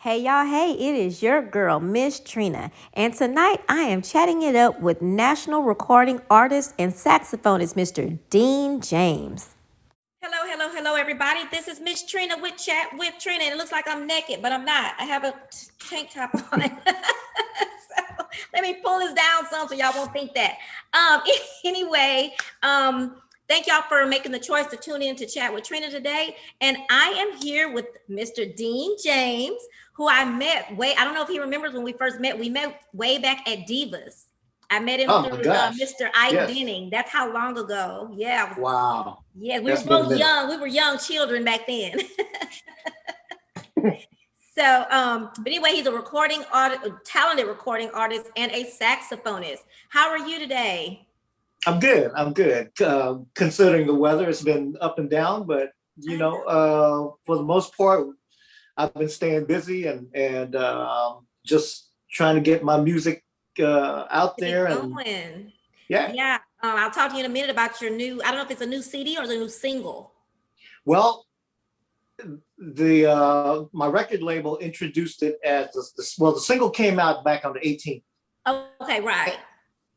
Hey y'all, hey, it is your girl, Miss Trina, and tonight I am chatting it up with national recording artist and saxophonist Mr. Dean James. Hello, hello, hello, everybody. This is Miss Trina with Chat with Trina, and it looks like I'm naked, but I'm not. I have a tank top on. So, let me pull this down some so y'all won't think that. Um, anyway, thank y'all for making the choice to tune in to Chat with Trina today. And I am here with Mr. Dean James, who I met I don't know if he remembers when we first met. We met way back at Divas. I met him through Mr. Ike Denning. That's how long ago. Yeah. Wow. Yeah, we were both young. We were young children back then. So, but anyway, he's a talented recording artist and a saxophonist. How are you today? I'm good. Considering the weather, it's been up and down, but for the most part, I've been staying busy and just trying to get my music out there. Yeah. I'll talk to you in a minute about your new. I don't know if it's a new CD or it's a new single. Well, my record label introduced it as the single came out back on the 18th. Oh, okay, right.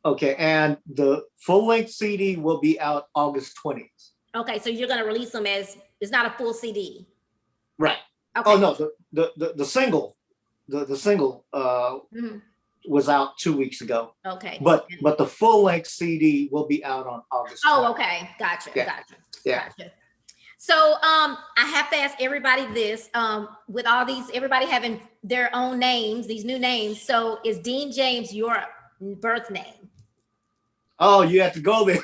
Okay, and the full-length CD will be out August 20th. Okay, so you're gonna release them as it's not a full CD. Right. Okay. Oh no, the single, the single was out 2 weeks ago. Okay. But the full-length CD will be out on August 20th. Oh, okay, gotcha. So I have to ask everybody this. With all these, everybody having their own names, these new names. So is Dean James your birth name? Oh, you have to go there.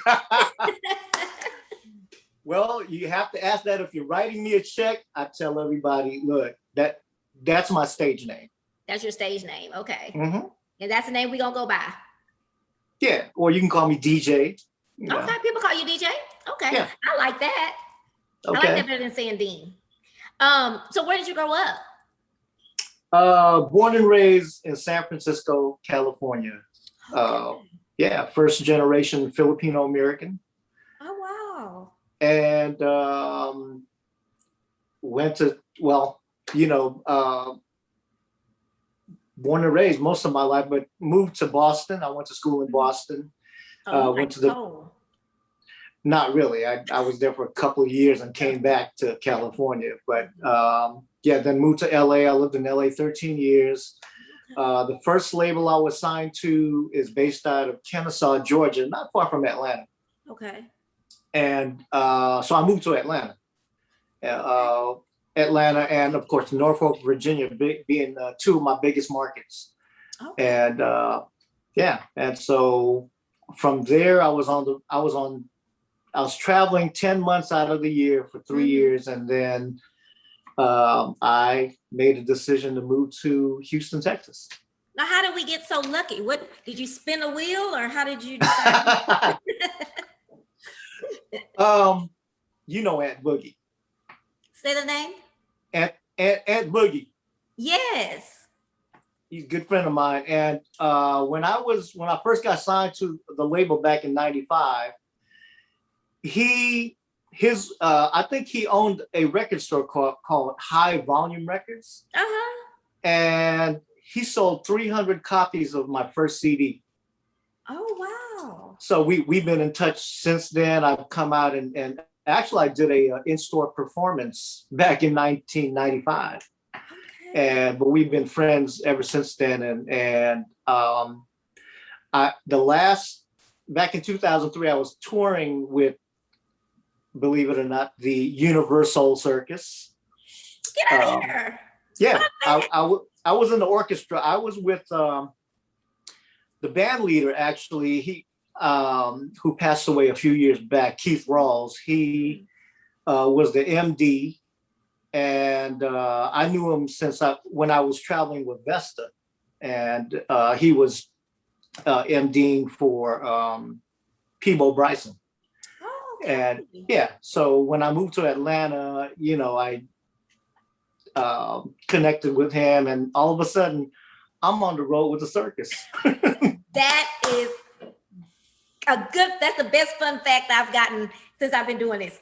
Well, you have to ask that if you're writing me a check. I tell everybody, look, that's my stage name. That's your stage name, okay. Mm-hmm. And that's the name we're gonna go by. Yeah, or you can call me DJ. Okay, people call you DJ. Okay, yeah. I like that. Okay. I like that better than saying Dean. So where did you grow up? Born and raised in San Francisco, California. Okay. Yeah, first generation Filipino American. Oh wow. And went to born and raised most of my life, but moved to Boston. I went to school in Boston. Not really. I was there for a couple of years and came back to California. But then moved to LA. I lived in LA 13 years. The first label I was signed to is based out of Kennesaw, Georgia, not far from Atlanta. Okay. And so I moved to Atlanta. Atlanta and of course Norfolk, Virginia, being two of my biggest markets. Okay. And and so from there I was traveling 10 months out of the year for 3 years, and then I made a decision to move to Houston, Texas. Now, how did we get so lucky? What did you spin a wheel, or how did you decide? Aunt Boogie. Say the name. Aunt Boogie. Yes. He's a good friend of mine. And when I first got signed to the label back in '95, I think he owned a record store called High Volume Records. Uh-huh. And he sold 300 copies of my first CD. Oh, wow. So we've been in touch since then. I've come out and actually I did a in-store performance back in 1995. Okay. But we've been friends ever since then. Back in 2003, I was touring with, believe it or not, the Universal Circus. Get out of here. Yeah, I was in the orchestra. I was with the band leader, actually, he who passed away a few years back, Keith Rawls. He was the MD, and I knew him when I was traveling with Vesta, and he was MDing for Peabo Bryson. Oh, okay. And yeah, so when I moved to Atlanta, I connected with him, and all of a sudden I'm on the road with the circus. That's the best fun fact I've gotten since I've been doing this.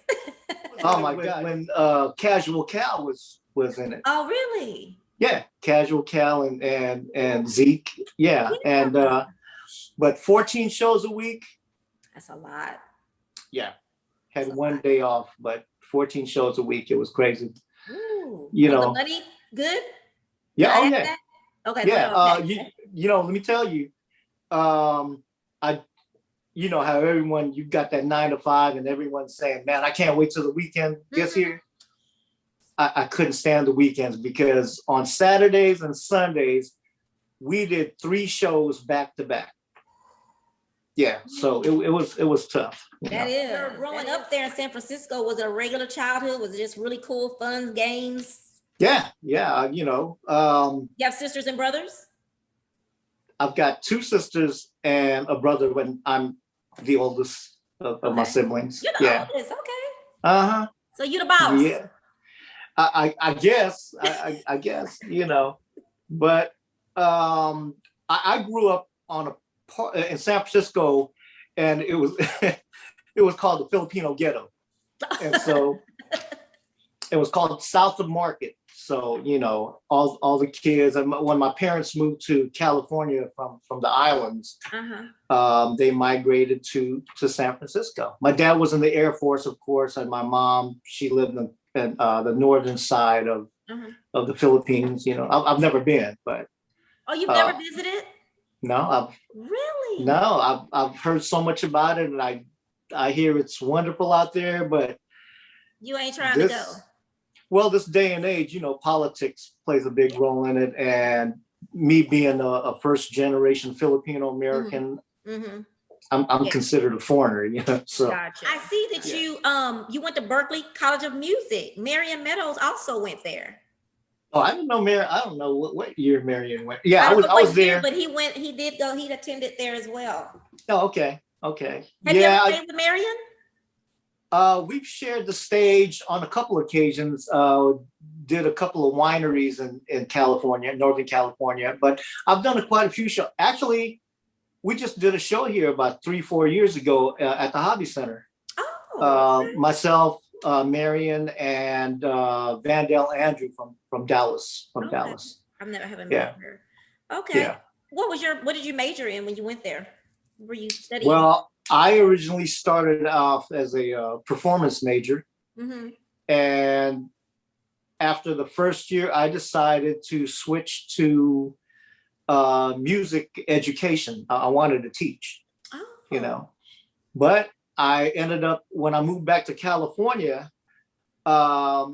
Oh my God. When Casual Cal was in it. Oh, really? Yeah. Casual Cal and Zeke. Yeah. And but 14 shows a week. That's a lot. Yeah. Had one day off, but 14 shows a week. It was crazy. Ooh. You Was know. the money good? Yeah. Oh yeah. Okay. Yeah. Well, okay. You know, let me tell you, I you know how everyone, you've got that 9 to 5 and everyone's saying, man, I can't wait till the weekend gets here. I couldn't stand the weekends because on Saturdays and Sundays, we did 3 shows back to back. Yeah, so it was tough. That is. You're growing up there in San Francisco, was it a regular childhood? Was it just really cool, fun games? Yeah, you know. You have sisters and brothers? I've got 2 sisters and a brother when I'm the oldest of my siblings. You're the oldest, okay. Uh-huh. So you're the boss. Yeah. I guess, I guess, you know, but I grew up in San Francisco, and it was it was called the Filipino Ghetto, and so it was called South of Market. So you know, all the kids. And when my parents moved to California from the islands, they migrated to San Francisco. My dad was in the Air Force, of course, and my mom, she lived in the northern side of the Philippines. You know, I've never been, but you've never visited? No, really? No, I've heard so much about it, and I hear it's wonderful out there, but you ain't trying to go. Well, this day and age, you know, politics plays a big role in it, and me being a first generation Filipino American, I'm considered a foreigner, you know. So gotcha. I see that you went to Berkeley College of Music. Marion Meadows also went there. Oh, I didn't know I don't know what year Marion went. Yeah, I was there. But he did go, he attended there as well. Oh, okay. Have you ever played with Marion? We've shared the stage on a couple of occasions, did a couple of wineries in California, Northern California, but I've done quite a few shows. Actually, we just did a show here about 3-4 years ago at the Hobby Center. Myself, Marion, and Vandell Andrew from Dallas. Dallas. I've never met her. Okay. Yeah. What did you major in when you went there? Were you studying? Well, I originally started off as a performance major. And after the first year, I decided to switch to music education. I wanted to teach, you know, but I ended up, when I moved back to California, I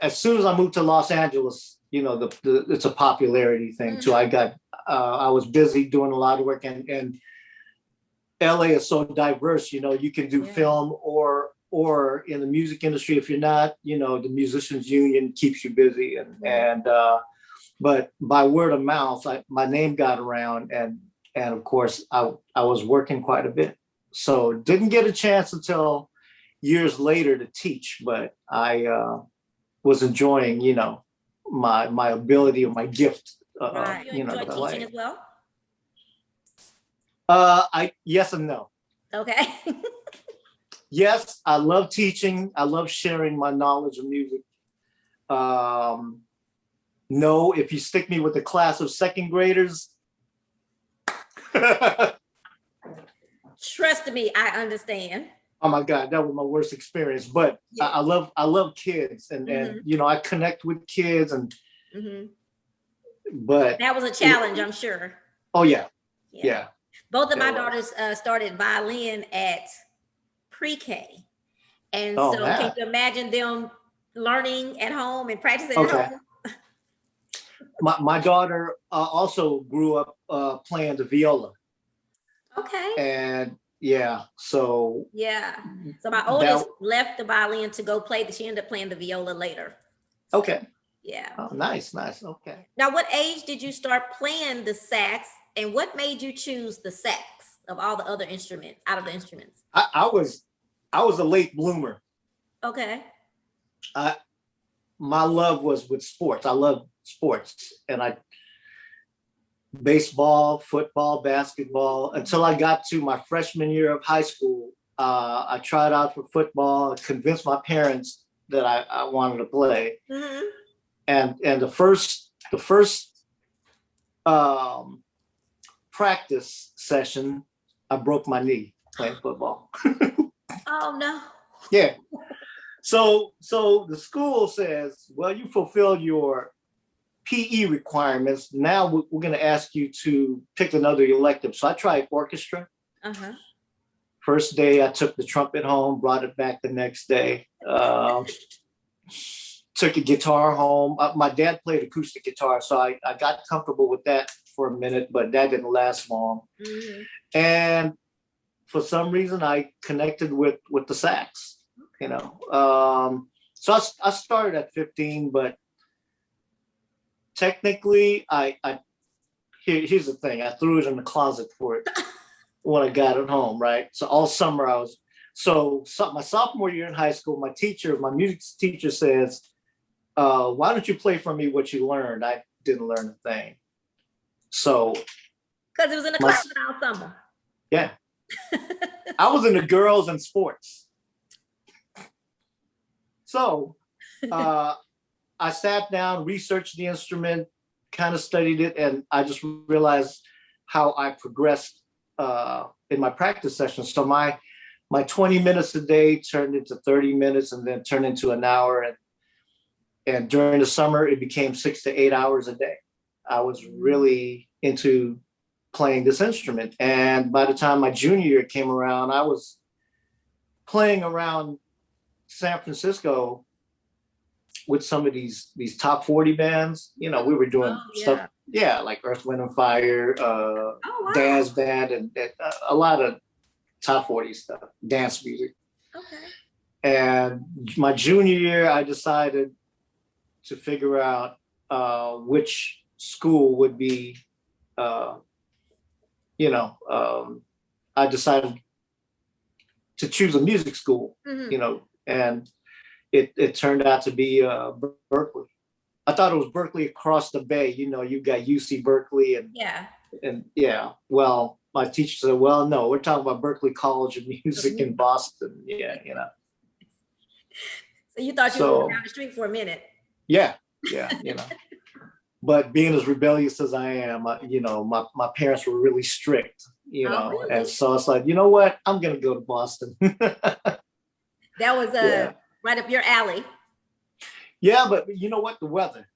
as soon as I moved to Los Angeles, you know, it's a popularity thing too. I was busy doing a lot of work, and LA is so diverse. You know, you can do film or in the music industry. If you're not, you know, the musicians union keeps you busy, but by word of mouth, my name got around, and of course I was working quite a bit. So didn't get a chance until years later to teach, but I was enjoying, you know, my ability or my gift. You enjoy teaching as well? Yes and no. Okay. Yes, I love teaching. I love sharing my knowledge of music. No, if you stick me with a class of second graders. Trust me, I understand. Oh my God, that was my worst experience. But I love kids, and you know, I connect with kids, and but that was a challenge, I'm sure. Oh yeah. Both of my daughters started violin at pre-K, and so can you imagine them learning at home and practicing at home? My daughter also grew up playing the viola. Okay. And so my oldest left the violin to go play. She ended up playing the viola later. Okay. Yeah. Oh, nice. Okay. Now, what age did you start playing the sax, and what made you choose the sax of all the other instruments, out of the instruments? I was a late bloomer. Okay. My love was with sports. I love sports, and baseball, football, basketball, until I got to my freshman year of high school. I tried out for football, convinced my parents that I wanted to play. and the first practice session, I broke my knee playing football. Oh no. Yeah. So the school says, well, you fulfilled your PE requirements. Now we're going to ask you to pick another elective. So I tried orchestra. Uh-huh. First day, I took the trumpet home, brought it back the next day. Took a guitar home. My dad played acoustic guitar, so I got comfortable with that for a minute, but that didn't last long. Mm-hmm. And for some reason, I connected with the sax. So I started at 15, but technically, here's the thing: I threw it in the closet for it when I got it home. Right, so all summer I was. So my sophomore year in high school, my music teacher says, why don't you play for me what you learned? I didn't learn a thing. So. Because it was in the closet all summer. Yeah. I was in the girls and sports. So I sat down, researched the instrument, kind of studied it, and I just realized how I progressed in my practice sessions. So my 20 minutes a day turned into 30 minutes and then turned into an hour. And during the summer, it became 6 to 8 hours a day. I was really into playing this instrument. And by the time my junior year came around, I was playing around San Francisco with some of these top 40 bands. We were doing stuff, like Earth, Wind and Fire, Dance Band, and a lot of top 40 stuff, dance music. Okay. And my junior year, I decided to figure out which school would be, I decided to choose a music school, and it turned out to be Berkeley. I thought it was Berkeley across the bay. You've got UC Berkeley and well, my teacher said, well, no, we're talking about Berkeley College of Music in Boston. So you thought you were down the street for a minute. Yeah. But being as rebellious as I am, my parents were really strict, really? And so it's like, you know what? I'm going to go to Boston. That was right up your alley. Yeah, but you know what? The weather,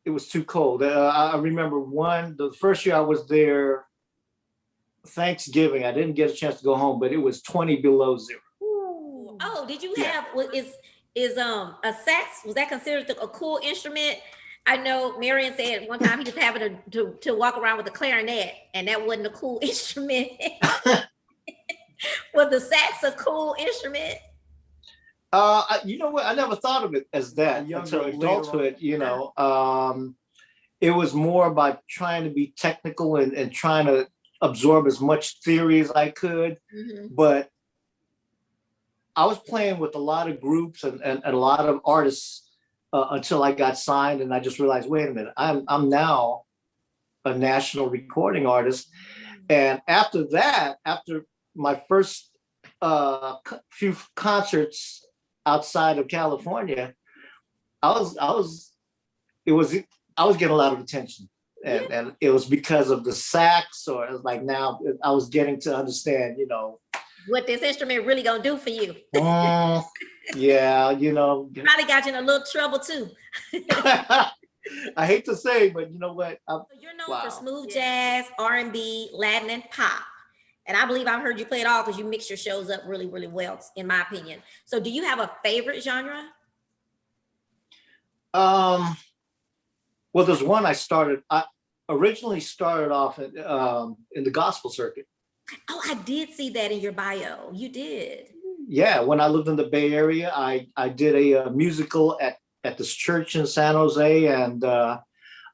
it was too cold. I remember the first year I was there, Thanksgiving, I didn't get a chance to go home, but it was 20 below zero. Ooh. Oh, did you have, is a sax, was that considered a cool instrument? I know Marion said one time he was having to walk around with a clarinet, and that wasn't a cool instrument. Was the sax a cool instrument? You know what? I never thought of it as that until adulthood. It was more about trying to be technical and trying to absorb as much theory as I could. Mm-hmm. But I was playing with a lot of groups and a lot of artists until I got signed, and I just realized, wait a minute, I'm now a national recording artist. And after that, after my first few concerts outside of California, I was getting a lot of attention, and it was because of the sax, or it was like now I was getting to understand, what this instrument really gonna do for you. Yeah, probably got you in a little trouble too. I hate to say, but you know what? You're known for smooth jazz, R&B, Latin, and pop. And I believe I've heard you play it all because you mix your shows up really, really well, in my opinion. So do you have a favorite genre? Well, there's one I originally started off in the gospel circuit. Oh, I did see that in your bio. You did. Yeah, when I lived in the Bay Area, I did a musical at this church in San Jose, and I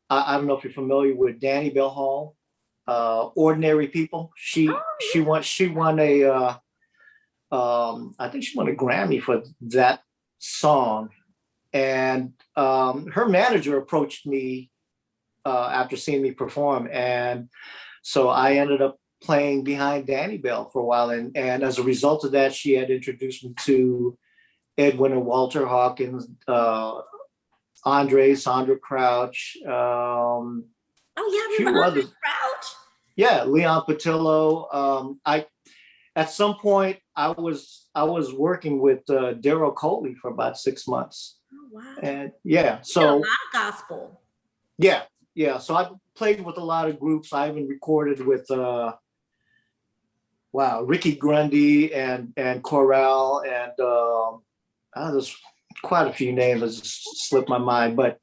don't know if you're familiar with Danny Bell Hall, Ordinary People. She won a I think she won a Grammy for that song, and her manager approached me after seeing me perform, and so I ended up playing behind Danny Bell for a while, and as a result of that, she had introduced me to Edwin and Walter Hawkins, Sandra Crouch, Oh yeah, I few remember Andre others. Crouch. Yeah, Leon Patillo. I At some point I was working with Daryl Coley for about 6 months, Oh wow. and yeah, You did a lot so of gospel. yeah, yeah. So I played with a lot of groups. I even recorded with wow, Ricky Grundy and Corral and there's quite a few names that just slipped my mind. But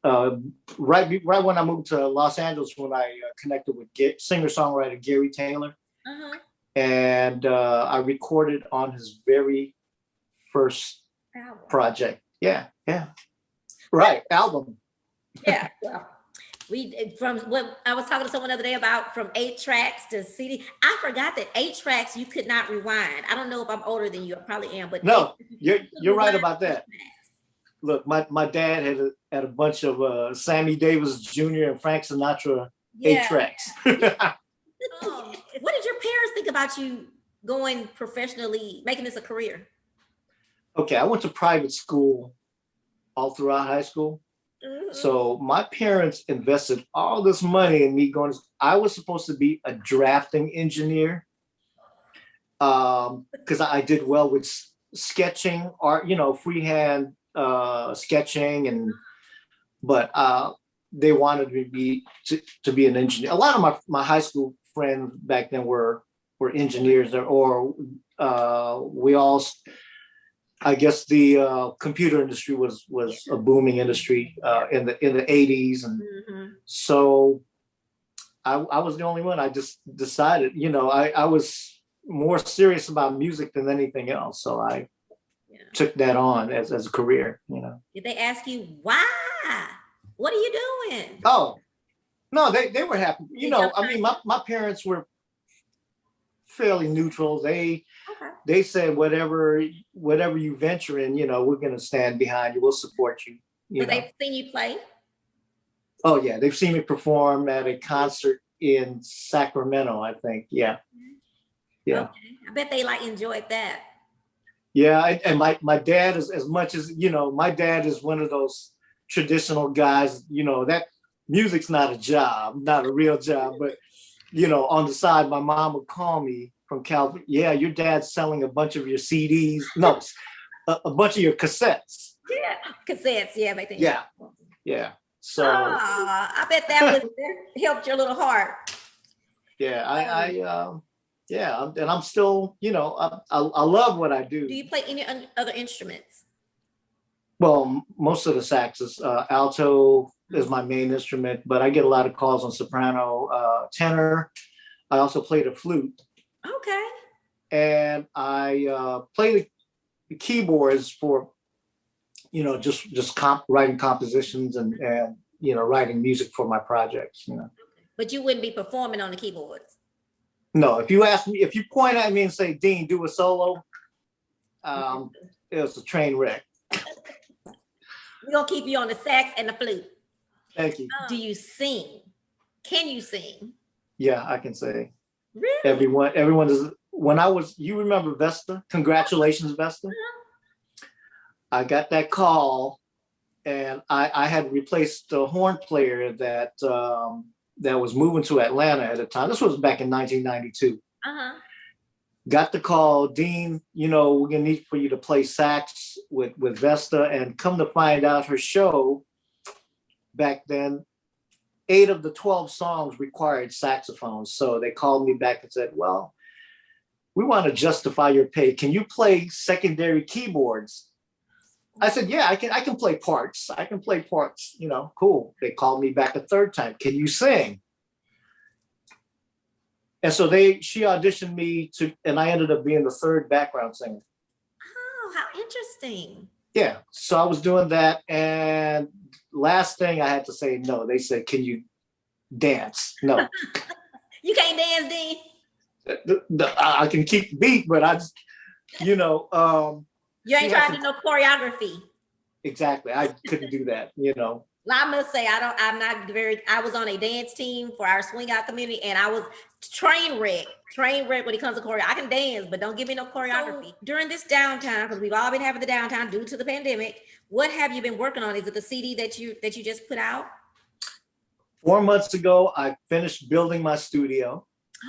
right when I moved to Los Angeles, when I connected with singer songwriter Gary Taylor, Uh-huh. and I recorded on his very first Album. project. Yeah, yeah, right, album. Yeah. Well, we from what I was talking to someone the other day about from 8 tracks to CD. I forgot that 8 tracks you could not rewind. I don't know if I'm older than you. I probably am, but No, you you're right rewind about those that. Look, my dad had a bunch of Sammy Davis Jr. and Frank Sinatra Yeah. 8 tracks. What did your parents think about you going professionally, making this a career? Okay, I went to private school all throughout high school. Mhm. So my parents invested all this money in me going. I was supposed to be a drafting engineer because I did well with sketching, art, freehand sketching, but they wanted me to be an engineer. A lot of my high school friends back then were engineers, or we all. I guess the computer industry was a booming industry in the 80s, and so I was the only one. I just decided, I was more serious about music than anything else, so I took that on as a career. Did they ask you why? What are you doing? Oh no, they were happy. I mean, my parents were fairly neutral. They said whatever you venture in, we're going to stand behind you. We'll support you. So they've seen you play? Oh yeah, they've seen me perform at a concert in Sacramento, I think. Yeah, yeah. Okay. I bet they enjoyed that. Yeah, and my dad is, as much as my dad is one of those traditional guys. That music's not a job, not a real job, but on the side, my mom would call me from California. Yeah, your dad's selling a bunch of your CDs. No, a bunch of your cassettes. Yeah, cassettes. Yeah, back then. Yeah, yeah. So I bet that helped your little heart. Yeah, yeah, and I'm still, I love what I do. Do you play any other instruments? Well, most of the saxes, alto is my main instrument, but I get a lot of calls on soprano, tenor. I also play the flute. Okay. And I play the keyboards for, just writing compositions and writing music for my projects. But you wouldn't be performing on the keyboards. No, if you point at me and say, Dean, do a solo, it was a train wreck. We're gonna keep you on the sax and the flute. Thank you. Do you sing? Can you sing? Yeah, I can say. Really? Everyone is. You remember Vesta? Congratulations, Vesta. I got that call, and I had replaced the horn player that was moving to Atlanta at the time. This was back in 1992. Got the call, Dean, we're gonna need for you to play sax with Vesta. And come to find out, her show back then, 8 of the 12 songs required saxophones. So they called me back and said, well, we want to justify your pay. Can you play secondary keyboards? I said, yeah, I can play parts. I can play parts, cool. They called me back a third time. Can you sing? And so she auditioned me and I ended up being the third background singer. Oh, how interesting. Yeah. So I was doing that. And last thing I had to say, no, they said, can you dance? No. You can't dance, Dean? I can keep the beat, but I just, you ain't trying to do no choreography. Exactly. I couldn't do that, I must say, I was on a dance team for our swing out community, and I was train wreck when it comes to choreo. I can dance, but don't give me no choreography. So, during this downtime, because we've all been having the downtime due to the pandemic, what have you been working on? Is it the CD that you just put out? 4 months ago, I finished building my studio.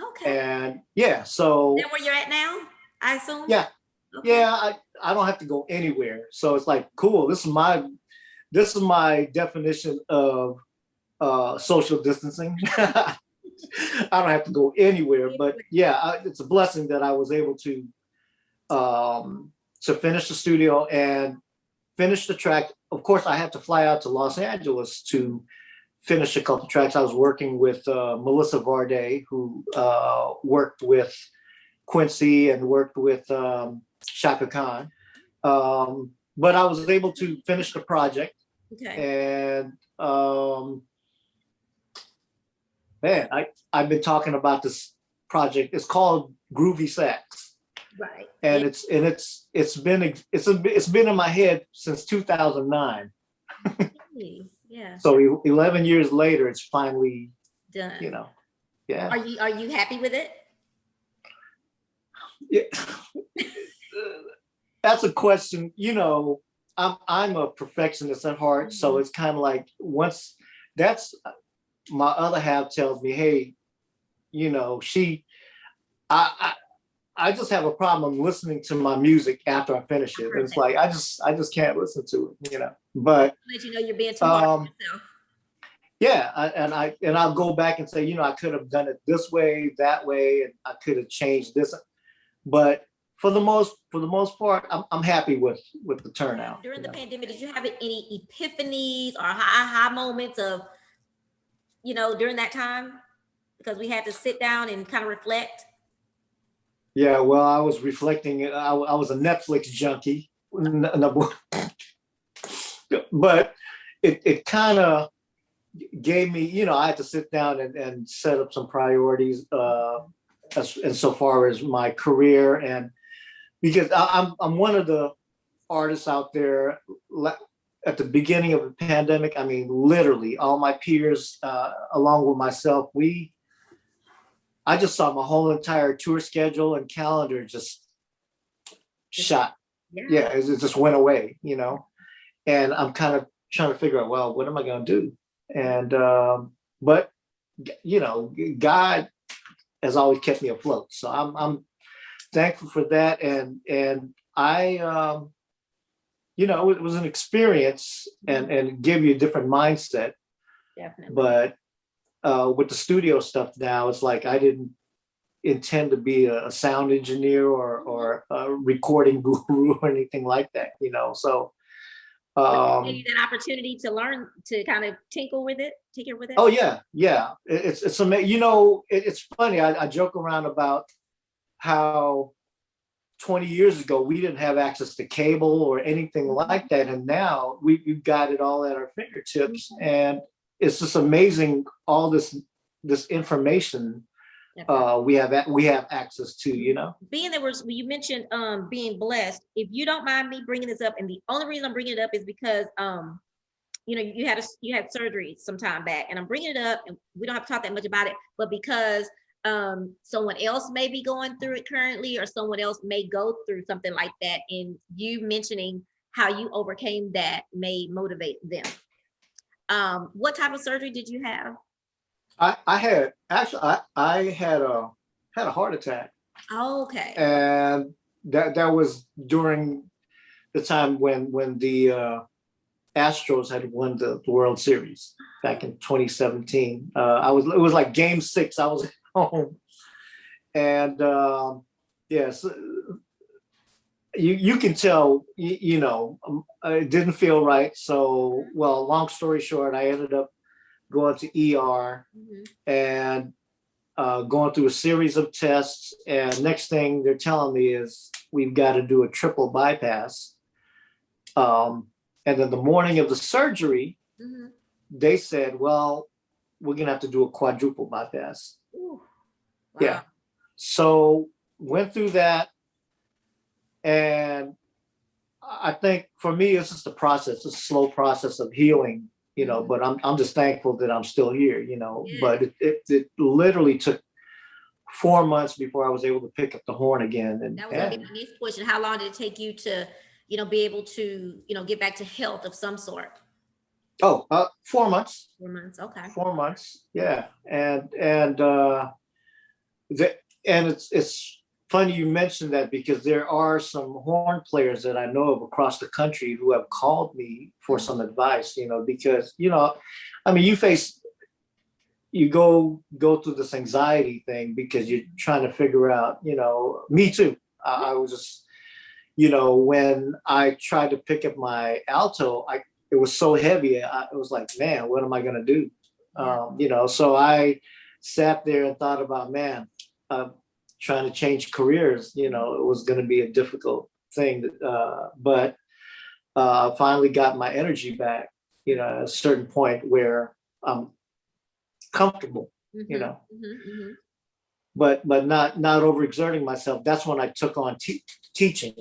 Okay. And yeah, so. Is that where you're at now, I assume? Yeah. Okay. Yeah, I don't have to go anywhere. So it's like, cool. This is my definition of social distancing. I don't have to go anywhere, but yeah, it's a blessing that I was able to finish the studio and finish the track. Of course, I had to fly out to Los Angeles to finish a couple tracks. I was working with Melissa Varday, who worked with Quincy and worked with Shaka Khan. But I was able to finish the project. Okay. And man, I've been talking about this project. It's called Groovy Sax. Right. And it's been in my head since 2009. Yeah. So 11 years later, it's finally done. Yeah. Are you happy with it? Yeah. That's a question. I'm a perfectionist at heart, mm-hmm. So it's kind of like once that's my other half tells me, hey, I just have a problem listening to my music after I finish it. And it's like I just can't listen to it, But let you know you're being too hard on yourself. Yeah, and I'll go back and say, I could have done it this way, that way, and I could have changed this. But for the most part, I'm happy with the turnout. During the pandemic, did you have any epiphanies or aha moments of, during that time? Because we had to sit down and kind of reflect. Yeah, well, I was reflecting. I was a Netflix junkie, but it kind of gave me, I had to sit down and set up some priorities as so far as my career, and because I'm one of the artists out there at the beginning of the pandemic. I mean, literally all my peers, along with myself, I just saw my whole entire tour schedule and calendar just shot. Yeah, it just went away, and I'm kind of trying to figure out, well, what am I going to do? And, but, God has always kept me afloat. So I'm thankful for that. And I, it was an experience and give you a different mindset. Definitely. But with the studio stuff now, it's like I didn't intend to be a sound engineer or a recording guru or anything like that, so gave you that opportunity to learn to kind of tinker with it. Oh yeah. It's amazing. It's funny. I joke around about how 20 years ago we didn't have access to cable or anything like that, and now we've got it all at our fingertips, and it's just amazing all this information we have access to. Being that you mentioned being blessed, if you don't mind me bringing this up, and the only reason I'm bringing it up is because you had surgery some time back, and I'm bringing it up, and we don't have to talk that much about it, but because someone else may be going through it currently, or someone else may go through something like that, and you mentioning how you overcame that may motivate them. What type of surgery did you have? I had a heart attack. Oh, okay. And that was during the time when the Astros had won the World Series back in 2017. It was like Game 6. I was at home, and yes, you can tell. It didn't feel right. So, well, long story short, I ended up going to ER, mm-hmm. and going through a series of tests. And next thing they're telling me is we've got to do a triple bypass. And then the morning of the surgery, mm-hmm. they said, well, we're going to have to do a quadruple bypass. Ooh. Wow. Yeah. So went through that. And I think for me, it's just a process, a slow process of healing. you know, but I'm just thankful that I'm still here, you know, Yeah. but it literally took 4 months before I was able to pick up the horn again. That was going to be my next question. How long did it take you to, be able to, get back to health of some sort? 4 months. 4 months. Okay. 4 months. Yeah. The, and it's funny you mentioned that, because there are some horn players that I know of across the country who have called me for some advice, you know, because, I mean, you go through this anxiety thing because you're trying to figure out, me too. I was just, when I tried to pick up my alto, it was so heavy. It was like, man, what am I going to do? So I sat there and thought about, man, trying to change careers, it was going to be a difficult thing. But finally got my energy back, at a certain point where I'm comfortable, but not overexerting myself. That's when I took on teaching.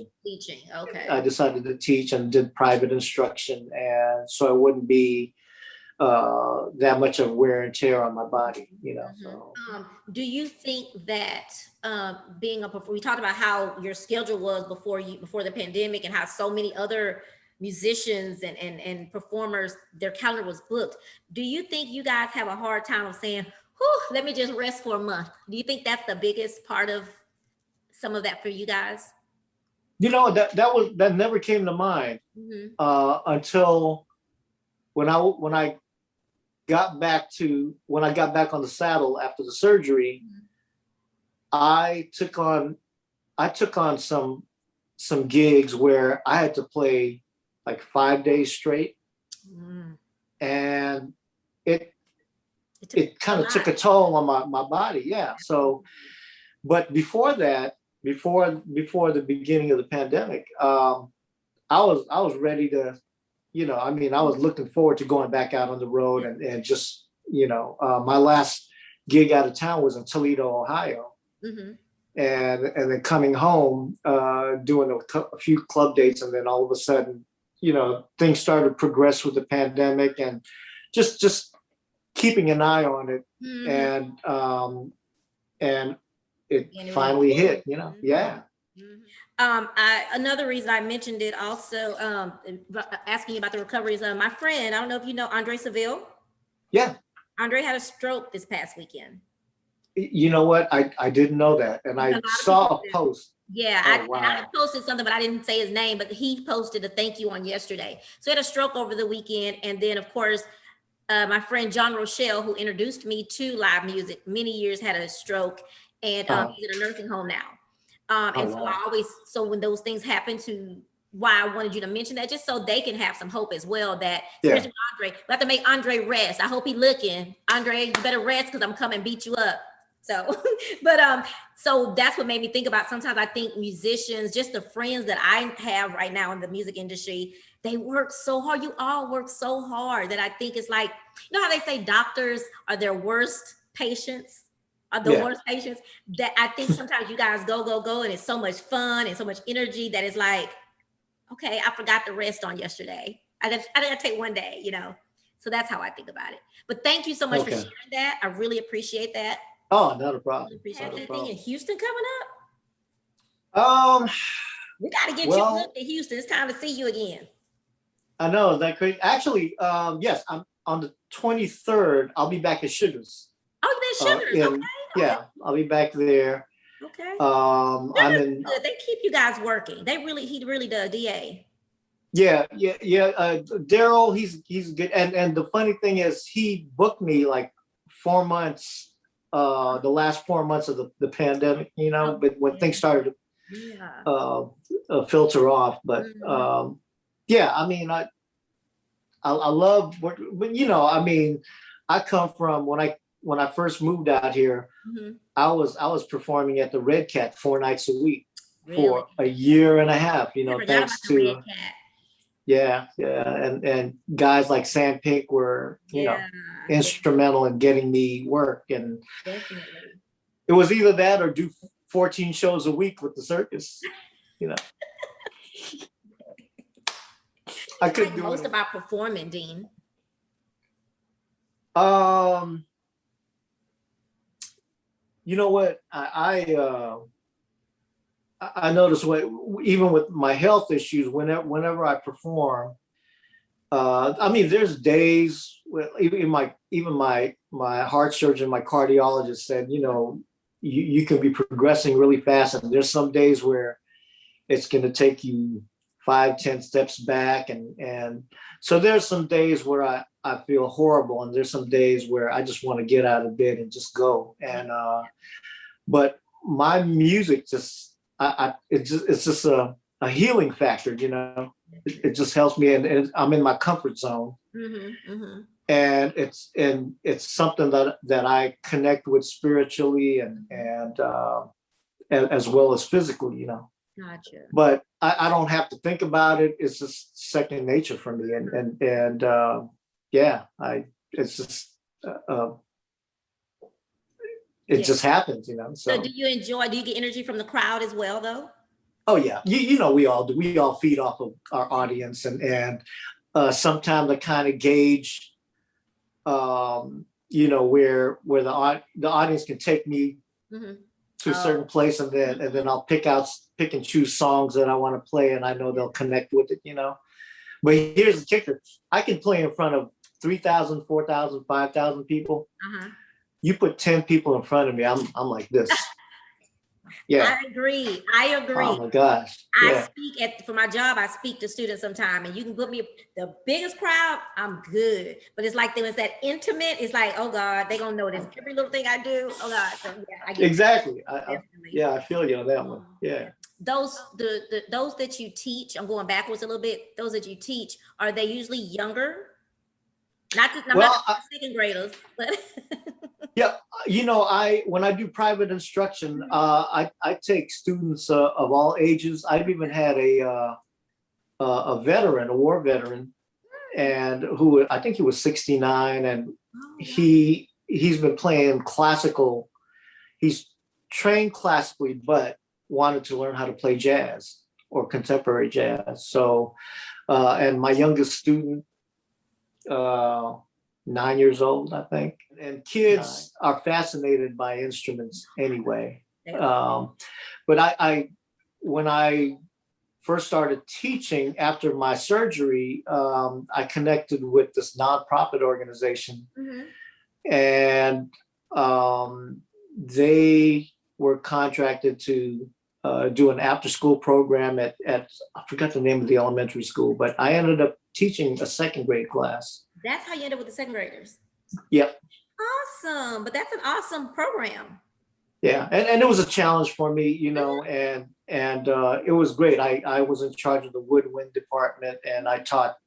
Okay. I decided to teach and did private instruction, and so it wouldn't be that much of wear and tear on my body, So. Do you think that we talked about how your schedule was before the pandemic, and how so many other musicians and performers, their calendar was booked. Do you think you guys have a hard time of saying, whew, let me just rest for a month? Do you think that's the biggest part of some of that for you guys? That never came to mind until when I got back on the saddle after the surgery. I took on some gigs where I had to play like 5 days straight, and it kind of took a toll on my body. Yeah. So, but before that, before the beginning of the pandemic, I was ready to, I was looking forward to going back out on the road and just, my last gig out of town was in Toledo, Ohio. And then coming home, doing a few club dates, and then all of a sudden, things started to progress with the pandemic, and just keeping an eye on it, and it finally hit, yeah. Another reason I mentioned it also, asking about the recovery, is my friend. I don't know if you know Andre Seville. Yeah. Andre had a stroke this past weekend. You know what? I didn't know that, and I saw a post. Yeah, I posted something, but I didn't say his name. But he posted a thank you on yesterday. So he had a stroke over the weekend, and then of course, my friend John Rochelle, who introduced me to live music many years, had a stroke, and he's in a nursing home now. So when those things happen, to why I wanted you to mention that, just so they can have some hope as well, that here's Andre. We have to make Andre rest. I hope he's looking. Andre, you better rest, because I'm coming beat you up. So, but so that's what made me think about, sometimes I think musicians, just the friends that I have right now in the music industry, they work so hard. You all work so hard that I think it's like, how they say doctors are their worst patients, worst patients, that I think sometimes you guys go, and it's so much fun and so much energy that it's like, okay, I forgot the rest on yesterday. I gotta take one day, So that's how I think about it. But thank you so much for sharing that. I really appreciate that. Oh, not a problem. Have anything in Houston coming up? We got to get you up to Houston. It's time to see you again. I know. Is that crazy? Actually, yes. I'm on the 23rd. I'll be back at Sugars. Oh, you at Sugars? Okay. Yeah, I'll be back there. Okay. I'm in. They keep you guys working. He really does. DA. Yeah. Daryl, he's good. And the funny thing is, he booked me like 4 months. The last 4 months of the pandemic, but when things started to filter off. But I mean, I love what, but I mean, I come from, when I first moved out here, I was performing at the Red Cat 4 nights a week for a year and a half. Thanks to and guys like Sam Pink were instrumental in getting me work, and definitely it was either that or do 14 shows a week with the circus. I couldn't do most about performing, Dean. You know what? I notice what, even with my health issues, whenever I perform, I mean, there's days where even my heart surgeon, my cardiologist said, you can be progressing really fast, and there's some days where it's going to take you 5, 10 steps back, and so there's some days where I feel horrible, and there's some days where I just want to get out of bed and just go. And but my music just it's just a healing factor, it just helps me, and I'm in my comfort zone. And it's something that I connect with spiritually, and as well as physically. Gotcha. But I don't have to think about it. It's just second nature for me, and yeah, it's just it just happens. So do you get energy from the crowd as well, though? Oh yeah, we all do. We all feed off of our audience, and sometimes I kind of gauge, where the audience can take me to a certain place, and then I'll pick and choose songs that I want to play, and I know they'll connect with it. But here's the kicker: I can play in front of 3,000, 4,000, 5,000 people. You put 10 people in front of me, I'm like this. Yeah. I agree. Oh my gosh. Yeah. I speak for my job. I speak to students sometime, and you can put me the biggest crowd, I'm good. But it's like there was that intimate. It's like, oh God, they gonna notice every little thing I do. Oh God. So yeah, I get exactly. I feel you on that one. Yeah. Those that you teach, I'm going backwards a little bit. Those that you teach, are they usually younger? Not second graders, but yeah, when I do private instruction, I take students of all ages. I've even had a veteran, a war veteran, and who I think he was 69, and he's been playing classical. He's trained classically, but wanted to learn how to play jazz or contemporary jazz. So, and my youngest student, 9 years old, I think. And kids are fascinated by instruments anyway. But when I first started teaching after my surgery, I connected with this nonprofit organization, and they were contracted to do an after-school program at I forgot the name of the elementary school, but I ended up teaching a second grade class. That's how you end up with the second graders. Yep. Awesome. But that's an awesome program. Yeah. And it was a challenge for me, and it was great. I was in charge of the woodwind department, and I taught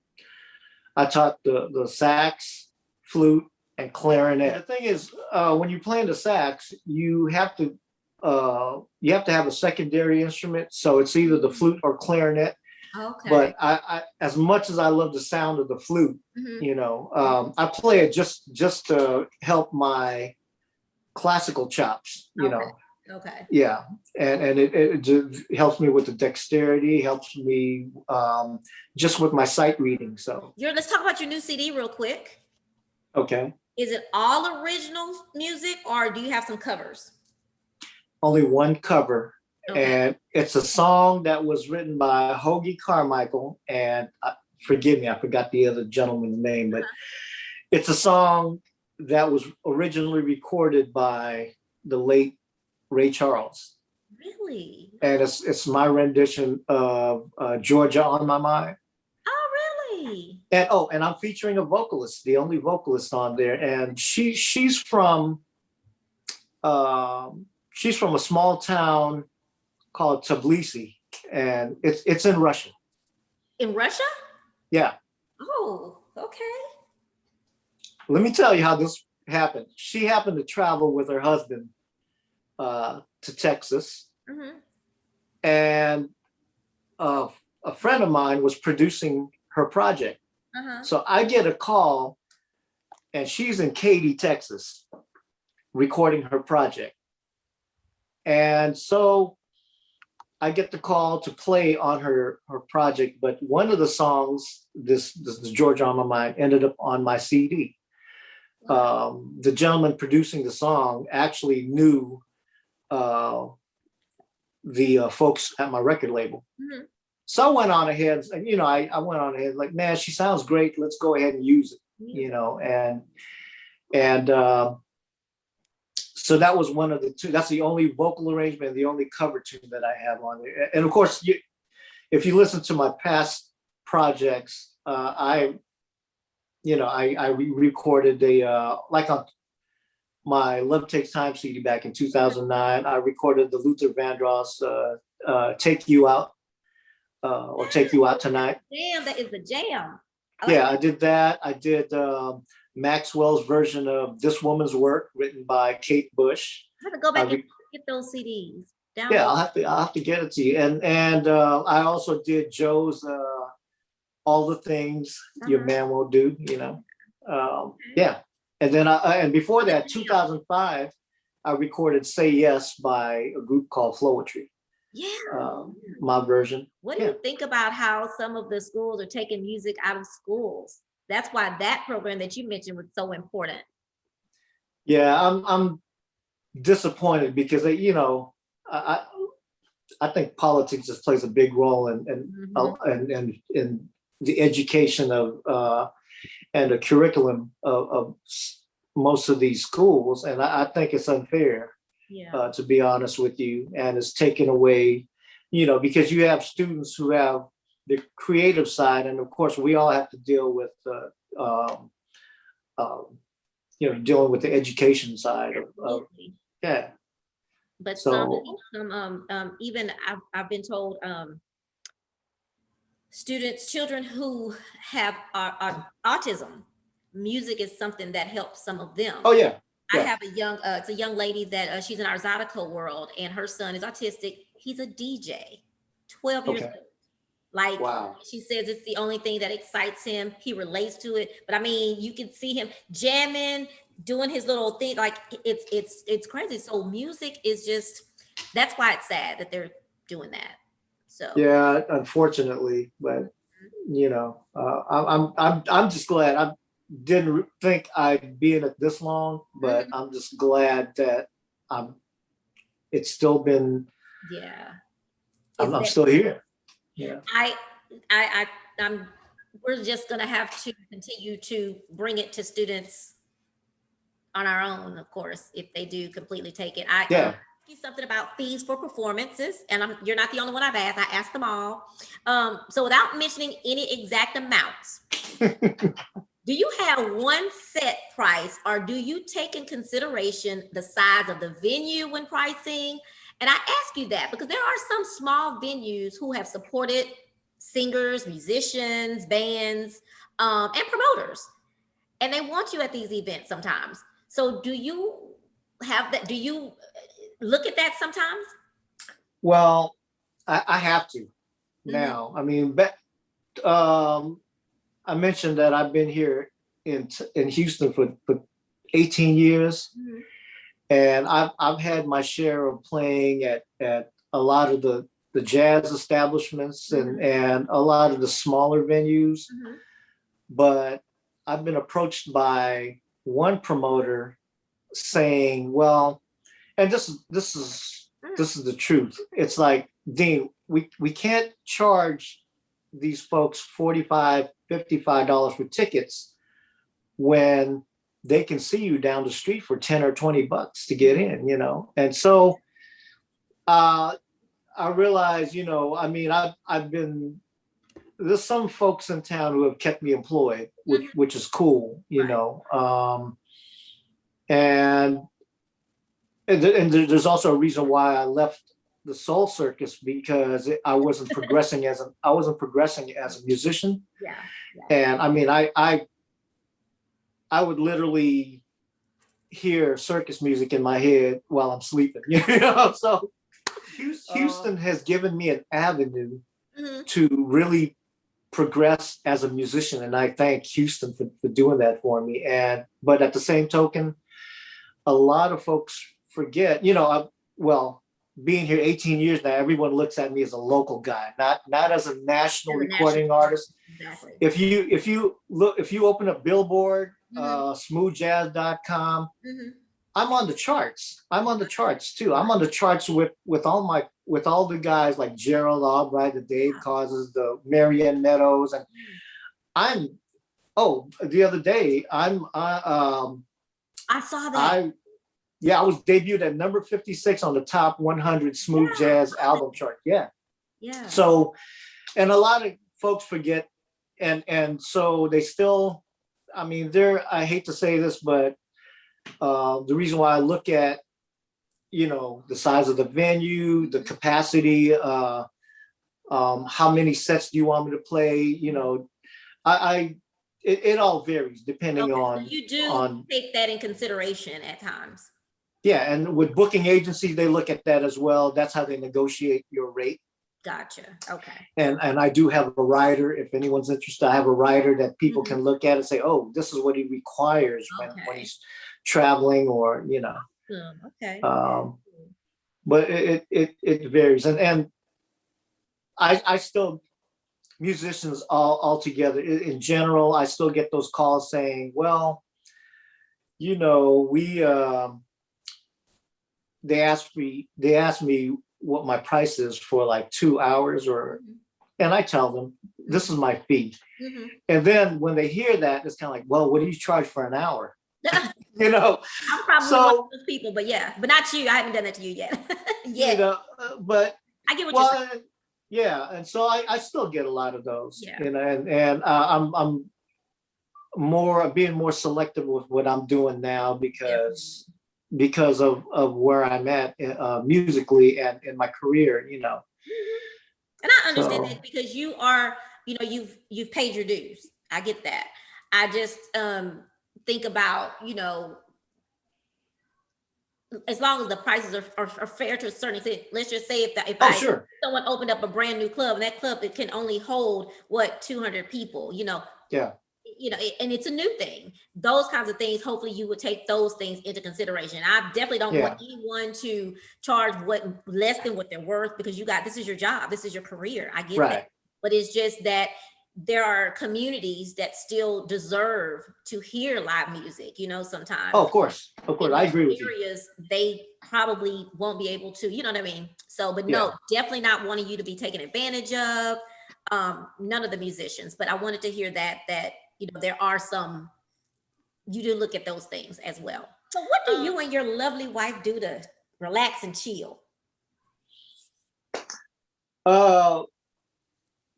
the sax, flute, and clarinet. The thing is, when you're playing the sax, you have to have a secondary instrument. So it's either the flute or clarinet. Okay. But I as much as I love the sound of the flute, I play it just to help my classical chops, Okay. Yeah. And it just helps me with the dexterity, helps me just with my sight reading. So let's talk about your new CD real quick. Okay. Is it all original music, or do you have some covers? Only one cover. Okay. And it's a song that was written by Hoagie Carmichael, and forgive me, I forgot the other gentleman's name, but it's a song that was originally recorded by the late Ray Charles. Really? And it's my rendition of Georgia on My Mind. Oh, really? And I'm featuring a vocalist, the only vocalist on there, and she's from a small town called Tbilisi, and it's in Russia. In Russia? Yeah. Oh, okay. Let me tell you how this happened. She happened to travel with her husband to Texas, and a friend of mine was producing her project. So I get a call, and she's in Katy, Texas, recording her project. And so I get the call to play on her project, but one of the songs, this Georgia on My Mind, ended up on my CD. the gentleman producing the song actually knew the folks at my record label. Mm-hmm. So I went on ahead and, I went on ahead like, man, she sounds great. Let's go ahead and use it, and so that was one of the two. That's the only vocal arrangement, the only cover tune that I have on there. And of course, if you listen to my past projects, I recorded like on my Love Takes Time CD back in 2009. I recorded the Luther Vandross Take You Out or Take You Out Tonight. Damn, that is the jam. I did that. I did Maxwell's version of This Woman's Work, written by Kate Bush. I have to go back and get those CDs. Yeah, I'll have to get it to you. And I also did Joe's All the Things Your Man Won't Do. Yeah. And then and before that, 2005, I recorded Say Yes by a group called Flowetry. Yeah. My version. What do you think about how some of the schools are taking music out of schools? That's why that program that you mentioned was so important. Yeah, I'm disappointed because I think politics just plays a big role in the education of and the curriculum of most of these schools, and I think it's unfair. Yeah. To be honest with you, and it's taken away, because you have students who have the creative side, and of course we all have to deal with dealing with the education side of yeah. But some even I've been told children who have autism, music is something that helps some of them. Oh yeah. I have it's a young lady that she's in our Zydeco world, and her son is autistic. He's a DJ, 12 years old. Like, wow. She says it's the only thing that excites him. He relates to it. But I mean, you can see him jamming, doing his little thing. Like it's crazy. So music is that's why it's sad that they're doing that. So yeah, unfortunately, but I'm just glad. I didn't think I'd be in it this long, but I'm just glad that it's still been. Yeah, I'm still here. Yeah, we're just gonna have to continue to bring it to students on our own, of course, if they do completely take it. Something about fees for performances, and you're not the only one I've asked. I asked them all. So without mentioning any exact amounts, do you have one set price, or do you take in consideration the size of the venue when pricing? And I ask you that because there are some small venues who have supported singers, musicians, bands, and promoters, and they want you at these events sometimes. So do you have that? Do you look at that sometimes? Well, I have to now. I mean, I mentioned that I've been here in Houston for 18 years, and I've had my share of playing at a lot of the jazz establishments and a lot of the smaller venues. But I've been approached by one promoter saying, "Well," and this is the truth. It's like, Dean, we can't charge these folks $45, $55 for tickets when they can see you down the street for 10 or 20 bucks to get in, And so I realized, I mean, I've been, there's some folks in town who have kept me employed, which is cool, and there's also a reason why I left the soul circus, because I wasn't progressing as a musician. Yeah. And I mean, I would literally hear circus music in my head while I'm sleeping, So Houston has given me an avenue to really progress as a musician, and I thank Houston for doing that for me. But at the same token, a lot of folks forget, being here 18 years now, everyone looks at me as a local guy, not as a national recording artist. Exactly. If you open up Billboard smoothjazz.com. Mm-hmm. I'm on the charts. I'm on the charts too. I'm on the charts with all the guys like Gerald Albright, the Dave Causes, the Marianne Meadows, and I'm the other day I saw that. I was debuted at number 56 on the top 100 smooth jazz album chart. Yeah. Yeah. So, and a lot of folks forget, and so they still, I mean, I hate to say this, but the reason why I look at, the size of the venue, the capacity, how many sets do you want me to play? It all varies depending on. So you do take that in consideration at times. Yeah, and with booking agencies, they look at that as well. That's how they negotiate your rate. Gotcha. Okay. And I do have a rider. If anyone's interested, I have a rider that people can look at and say, "Oh, this is what he requires when he's traveling," or Okay. But it varies, and I still, musicians all together in general, I still get those calls saying, "Well, we." They asked me what my price is for like 2 hours, and I tell them this is my fee. Mm-hmm. And then when they hear that, it's kind of like, well, what do you charge for an hour? I'm probably one of those people, but not you. I haven't done that to you yet. But I get what you're saying. Yeah, and so I still get a lot of those. Yeah. And I'm being more selective with what I'm doing now because of where I'm at musically and in my career, And I understand that because you are, you've paid your dues. I get that. I just think about, as long as the prices are fair to a certain extent. Let's just say if someone opened up a brand new club and that club, it can only hold 200 people, Yeah. And it's a new thing. Those kinds of things, hopefully you would take those things into consideration. I definitely don't want anyone to charge less than what they're worth, because this is your job. This is your career. I get that. But it's just that there are communities that still deserve to hear live music, sometimes. Oh, of course. I agree with you. Areas they probably won't be able to, you know what I mean? So, but no, definitely not wanting you to be taken advantage of. None of the musicians, but I wanted to hear that there are some, you do look at those things as well. So what do you and your lovely wife do to relax and chill?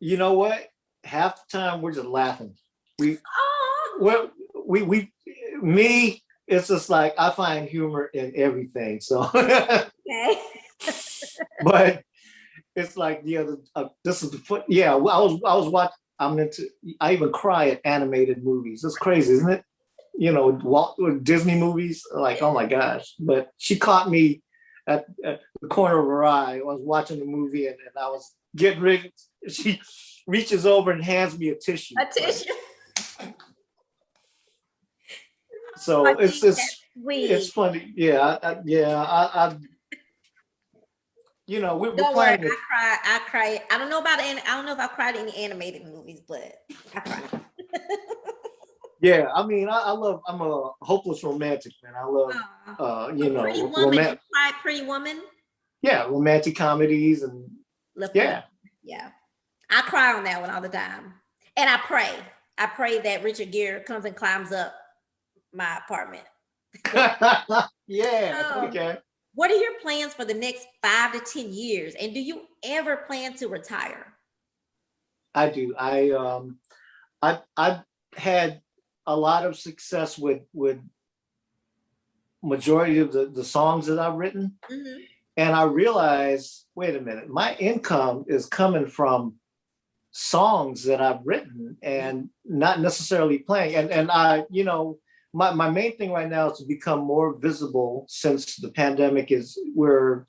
You know what? Half the time we're just laughing. It's just like, I find humor in everything. So, okay. But it's like this is the foot. Yeah, I was watching. I even cry at animated movies. It's crazy, isn't it? With Disney movies, like, oh my gosh. But she caught me at the corner of her eye. I was watching the movie and I was getting ready. She reaches over and hands me a tissue. A tissue. So it's funny. Yeah, we're Don't planning. Worry, I cry. I don't know if I've cried in any animated movies, but I cry. Yeah, I mean, I'm a hopeless romantic, man. I love, Pretty Woman. You cried Pretty Woman? Yeah, romantic comedies and Yeah. I cry on that one all the time, and I pray. I pray that Richard Gere comes and climbs up my apartment. Okay. What are your plans for the next 5 to 10 years? And do you ever plan to retire? I do. I've had a lot of success with majority of the songs that I've written. Mm-hmm. And I realized, wait a minute, my income is coming from songs that I've written and not necessarily playing. And I, my main thing right now is to become more visible, since the pandemic we're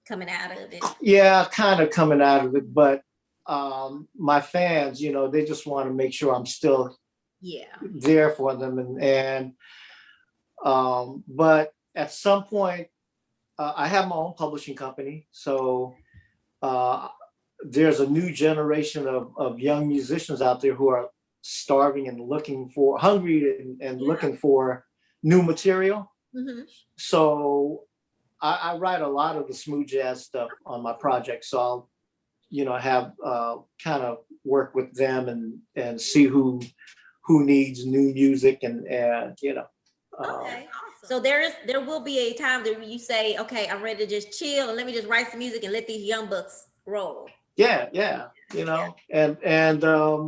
coming out of it. Yeah, kind of coming out of it. But my fans, they just want to make sure I'm still there for them. But at some point, I have my own publishing company. So there's a new generation of young musicians out there who are starving and hungry and Yeah. looking for new material. Mm-hmm. So I write a lot of the smooth jazz stuff on my project. So I'll, have kind of work with them and see who needs new music and. Okay. So there will be a time that you say, okay, I'm ready to just chill and let me just write some music and let these young bucks roll. Yeah. And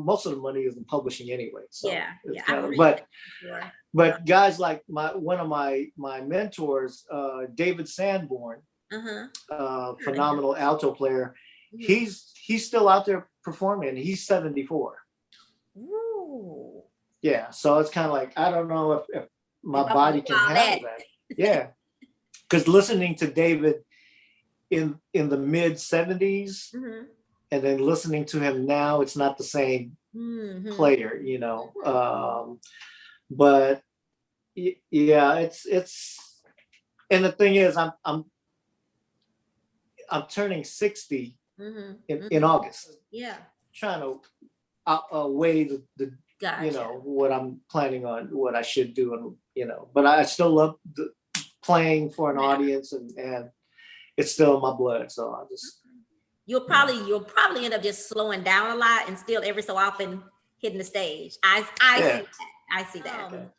most of the money is in publishing anyway. So Yeah. it's Yeah. kind I've of, heard but that but guys like one of my mentors, David Sanborn, before. phenomenal alto player. Mhm. He's still out there performing. He's 74. Ooh. Yeah, so it's kind of like I don't know if my If I want body to do can all that. handle that. Yeah, because listening to David in the mid 70s Mm-hmm. and then listening to him now, it's not the same Mm-hmm. player. But yeah, it's and the thing is, I'm turning 60 Mm-hmm. in August. Yeah. Trying to weigh the Gotcha. what I'm planning on, what I should do, and but I still love playing for an audience, and it's still in my blood. So I just You'll probably end up just slowing down a lot and still every so often hitting the stage. I yeah. see that. I see that.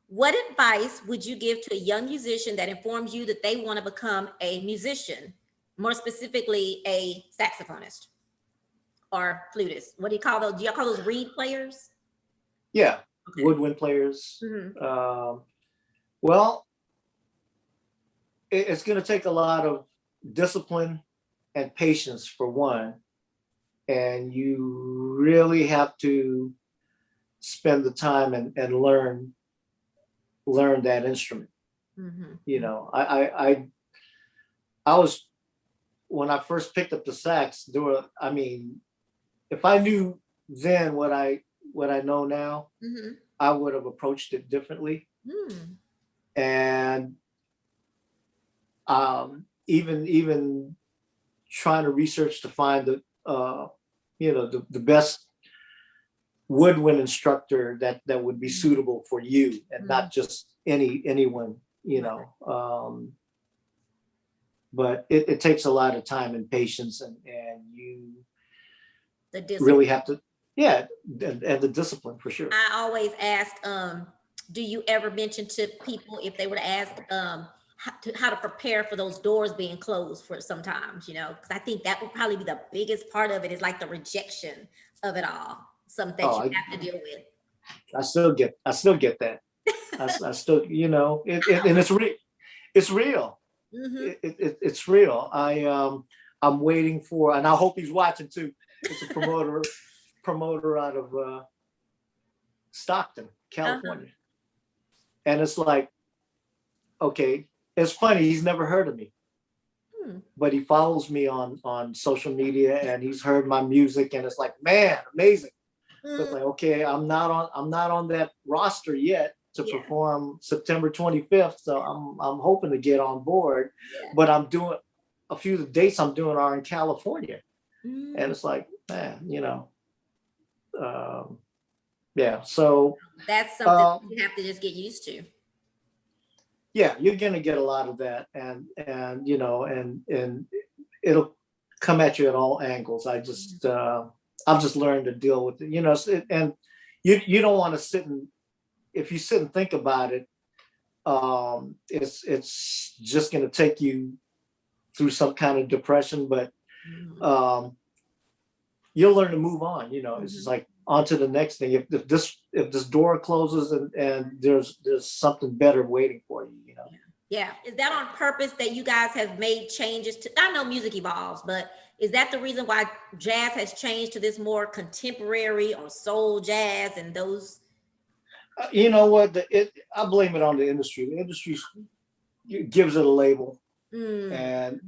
What advice would you give to a young musician that informs you that they want to become a musician, more specifically a saxophonist or flutist? What do you call those? Do you call those reed players? Yeah, Okay. woodwind players. Well, it's going to take a lot of discipline and patience for one, and you really have to spend the time and learn that instrument. I was, when I first picked up the sax, if I knew then what I know now, I would have approached it differently. And even trying to research to find the best woodwind instructor that would be suitable for you and not just anyone. But it takes a lot of time and patience, and you really have to, and the discipline for sure. I always ask, do you ever mention to people if they were to ask how to prepare for those doors being closed for sometimes, because I think that would probably be the biggest part of it, is like the rejection of it all, something that you have to deal with. I still get that. I still, and it's real. It's real. It's real. I'm waiting for, and I hope he's watching too. It's a promoter out of Stockton, California. And it's like, okay, it's funny. He's never heard of me, but he follows me on social media, and he's heard my music, and it's like, man, amazing. So it's like, okay, I'm not on that roster yet to perform September 25th. So I'm hoping to get on board, but I'm doing a few of the dates I'm doing are in California, and it's like, man, yeah. So that's something you have to just get used to. Yeah, you're gonna get a lot of that, and it'll come at you at all angles. I've just learned to deal with it, and you don't want to sit and, if you sit and think about it, it's just going to take you through some kind of depression, but you'll learn to move on. It's just like on to the next thing. If this door closes and there's something better waiting for you. Yeah. Is that on purpose that you guys have made changes to? I know music evolves, but is that the reason why jazz has changed to this more contemporary or soul jazz and those? You know what? I blame it on the industry. The industry gives it a label, and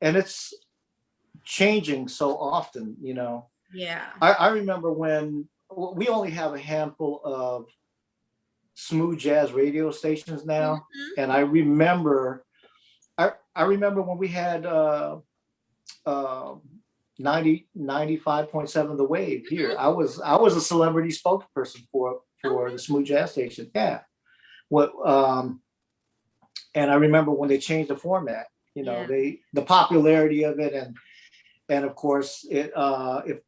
it's changing so often. Yeah. I remember when we only have a handful of smooth jazz radio stations now, and I remember when we had 95.7 The Wave here. I was a celebrity spokesperson for the smooth jazz station. Yeah. What and I remember when they changed the format, the popularity of it, and of course it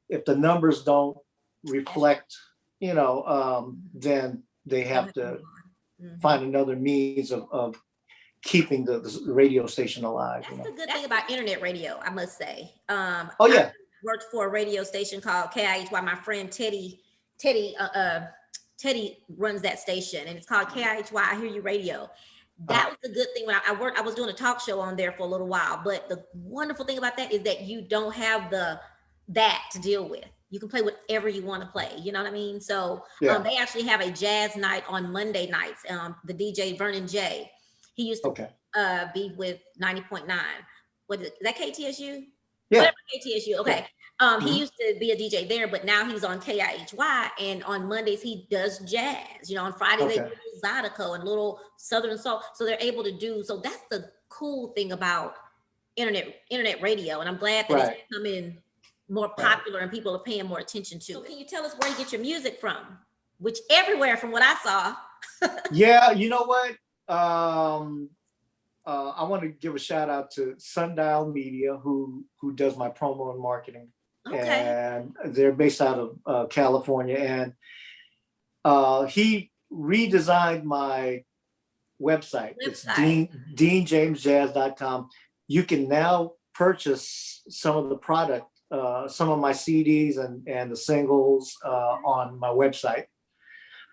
if the numbers don't reflect, then they have to find another means of keeping the radio station alive. That's the good thing about internet radio, I must say. Oh yeah. I worked for a radio station called KIHY. My friend Teddy runs that station, and it's called KIHY. I Hear You Radio. That was the good thing when I worked. I was doing a talk show on there for a little while, but the wonderful thing about that is that you don't have that to deal with. You can play whatever you want to play. You know what I mean? So they actually have a jazz night on Monday nights. The DJ Vernon J. He used to be with 90.9. What is that, KTSU? Yeah. Whatever, KTSU. Okay. He used to be a DJ there, but now he's on KIHY. And on Mondays, he does jazz. On Fridays, they do Zydeco and little Southern Soul. So they're able to do. So that's the cool thing about internet radio. And I'm glad that it's becoming more popular and people are paying more attention to it. Can you tell us where you get your music from? Which everywhere from what I saw. Yeah, you know what? I want to give a shout out to Sundial Media, who does my promo and marketing. Okay. And they're based out of California. And he redesigned my website. It's deanjamesjazz.com. You can now purchase some of the product, some of my CDs and the singles on my website.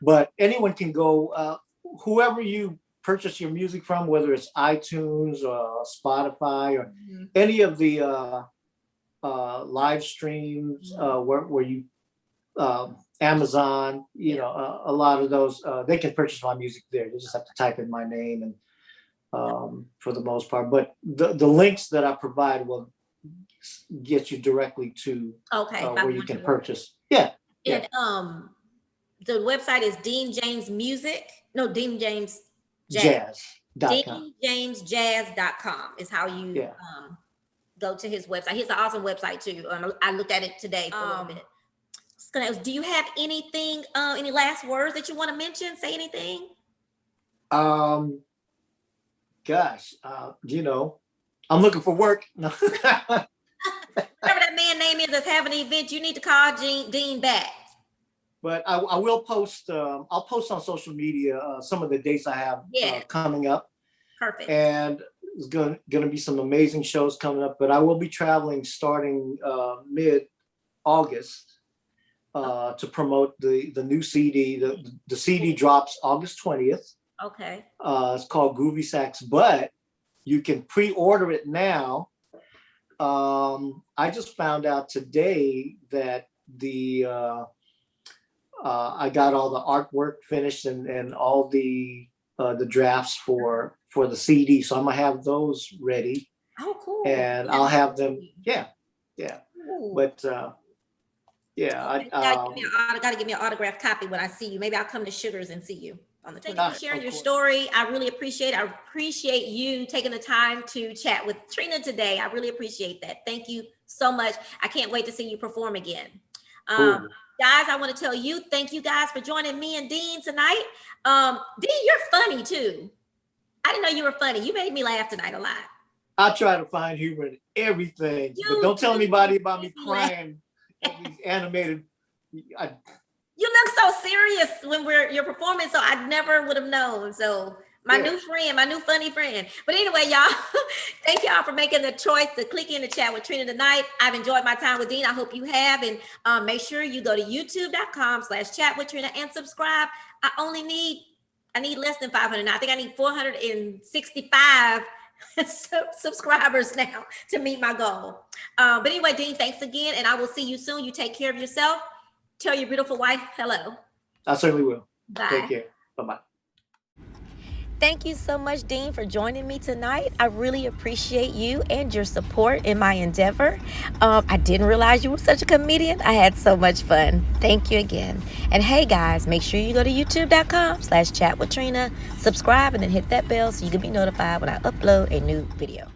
But anyone can go, whoever you purchase your music from, whether it's iTunes or Spotify or any of the live streams where you Amazon, a lot of those, they can purchase my music there. You just have to type in my name and for the most part. But the links that I provide will get you directly to where you can purchase. Yeah. And the website is Dean James Music. No, Dean James Jazz. DeanJamesJazz.com is how you go to his website. He has an awesome website too. I looked at it today for a little bit. Do you have anything, any last words that you want to mention? Say anything? Gosh, I'm looking for work. Whatever that man's name is that's having an event, you need to call Dean back. But I will post. I'll post on social media some of the dates I have coming up. Perfect. And there's going to be some amazing shows coming up. But I will be traveling starting mid-August to promote the new CD. The CD drops August 20th. Okay. It's called Groovy Sax, but you can pre-order it now. I just found out today that I got all the artwork finished and all the drafts for the CD, so I'm gonna have those ready. Oh, cool! And I'll have them. Yeah. Ooh. But you gotta give me an autographed copy when I see you. Maybe I'll come to Sugars and see you on the 20th. Thank you for sharing your story. I really appreciate it. I appreciate you taking the time to chat with Trina today. I really appreciate that. Thank you so much. I can't wait to see you perform again. Cool. Guys, I want to tell you, thank you guys for joining me and Dean tonight. Dean, you're funny too. I didn't know you were funny. You made me laugh tonight a lot. I try to find humor in everything, but don't tell anybody about me crying at these animated. You look so serious when you're performing, so I never would have known. So my new funny friend. But anyway, y'all, thank y'all for making the choice to click in to chat with Trina tonight. I've enjoyed my time with Dean. I hope you have. And make sure you go to youtube.com/chatwithtrina and subscribe. I need less than 500 now. I think I need 465 subscribers now to meet my goal. But anyway, Dean, thanks again. And I will see you soon. You take care of yourself. Tell your beautiful wife hello. I certainly will. Bye. Take care. Bye-bye. Thank you so much, Dean, for joining me tonight. I really appreciate you and your support in my endeavor. I didn't realize you were such a comedian. I had so much fun. Thank you again. And hey, guys, make sure you go to youtube.com/chatwithtrina, subscribe, and then hit that bell so you can be notified when I upload a new video.